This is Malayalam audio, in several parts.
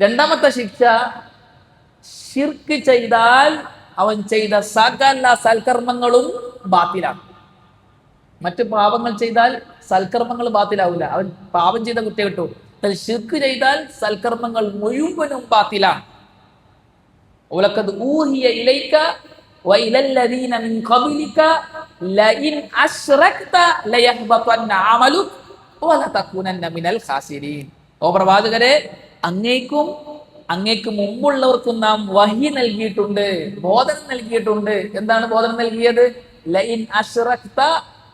രണ്ടാമത്തെ ശിക്ഷ, ശിർക്ക് ചെയ്താൽ അവൻ ചെയ്ത സകല സൽക്കർമ്മങ്ങളും ബാത്തിലാണ്. മറ്റു പാപങ്ങൾ ചെയ്താൽ സൽക്കർമ്മങ്ങൾ ബാത്തിലാവില്ല, അവൻ പാപം ചെയ്ത കുറ്റം കിട്ടും. ശിർക്ക് ചെയ്താൽ സൽക്കർമ്മങ്ങൾ മുഴുവനും ബാത്തിലാണ്. വലഖദ് ഊഹിയ ഇലൈക വഇലല്ലദീന മിൻ ഖബ്ലിക ലഇൻ അശ്റക്ത ലയഹ്ബതന്ന അമലുക വലതകൂനന്ന മിനൽ ഖാസിരീൻ. ഓ പ്രവാചകരെ, അങ്ങേക്ക് മുമ്പുള്ളവർക്കും നാം വഹി നൽകിയിട്ടുണ്ട്, ബോധനം നൽകിയിട്ടുണ്ട്. എന്താണ് ബോധനം നൽകിയത്? ലഇൻ അശ്റക്ത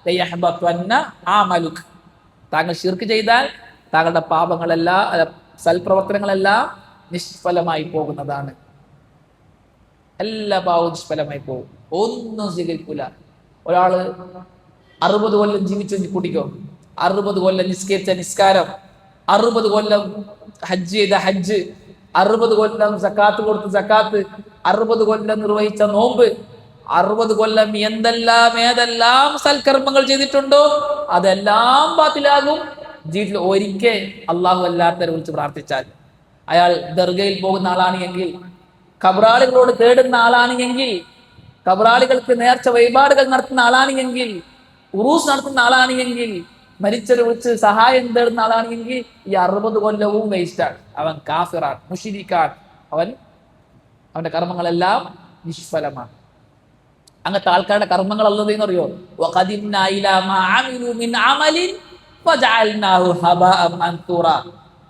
ലയഹ്ബതന്ന അമലുക. താങ്കൾ ശിർക്ക് ചെയ്താൽ താങ്കളുടെ പാപങ്ങളെല്ലാം, സൽപ്രവർത്തനങ്ങളെല്ലാം നിഷ്ഫലമായി പോകുന്നതാണ്. എല്ലാ പാവവും നിഷ്ഫലമായി പോകും, ഒന്നും സ്വീകരിക്കൂല. ഒരാള് 60 കൊല്ലം ജീവിച്ചു കൂട്ടിക്കോ, 60 കൊല്ലം നിസ്കരിച്ച നിസ്കാരം, 60 കൊല്ലം ഹജ്ജ് ചെയ്ത ഹജ്ജ്, 60 കൊല്ലം സക്കാത്ത് കൊടുത്ത സക്കാത്ത്, 60 കൊല്ലം നിർവഹിച്ച നോമ്പ്, 60 കൊല്ലം ഏതെല്ലാം സൽക്കർമ്മങ്ങൾ ചെയ്തിട്ടുണ്ടോ അതെല്ലാം ബാത്തിലാകും. ജീവിതത്തിൽ ഒരിക്കൽ അള്ളാഹു അല്ലാത്തവരെ വിളിച്ച് പ്രാർത്ഥിച്ചാൽ, അയാൾ ദർഗയിൽ പോകുന്ന ആളാണ് എങ്കിൽ, കബറാളികളോട് തേടുന്ന ആളാണ് എങ്കിൽ, കബറാളികൾക്ക് നേർച്ച വഴിപാടുകൾ നടത്തുന്ന ആളാണ് എങ്കിൽ, ഉറൂസ് നടത്തുന്ന ആളാണ് എങ്കിൽ, മരിച്ചവരെ വിളിച്ച് സഹായം തേടുന്ന ആളാണ് എങ്കിൽ, ഈ 60 കൊല്ലവും വേസ്റ്റാണ്. അവൻ കാഫിറാണ്, മുശ്രിക്കാണ്, അവന്റെ കർമ്മങ്ങളെല്ലാം നിഷ്ഫലമാണ്. അങ്ങനത്തെ ആൾക്കാരുടെ കർമ്മങ്ങൾ അല്ലാതെ അറിയോ? വഖദിംനാ ഇലാ മാ അമിലു മിൻ അമലിൻ ഫജഅൽനാഹു ഹബാഅൻ മൻതൂറ.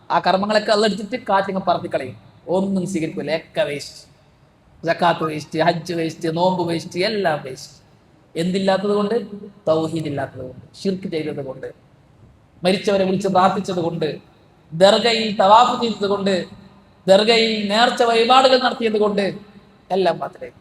ആ കർമ്മങ്ങളൊക്കെ അല്ലാഹ് എടുത്തിട്ട് കാറ്റിങ്ങ് പറത്തി കളയും, ഒന്നും സ്വീകരിക്കില്ല, ഒക്കെ വേസ്റ്റ്. സക്കാത്ത് വേസ്റ്റ്, ഹജ്ജ് വേസ്റ്റ്, നോമ്പ് വേസ്റ്റ്, എല്ലാം വേസ്റ്റ്. എന്തില്ലാത്തത് കൊണ്ട്? തൗഹീദ് ഇല്ലാത്തത് കൊണ്ട്, ശിർക്ക് ചെയ്തത് കൊണ്ട്, മരിച്ചവരെ വിളിച്ച് പ്രാർത്ഥിച്ചത് കൊണ്ട്, ദർഗയിൽ തവാഫ് ചെയ്തത് കൊണ്ട്, ദർഗയിൽ നേർച്ച വഴിപാടുകൾ നടത്തിയത് കൊണ്ട്, എല്ലാം മാത്രമേ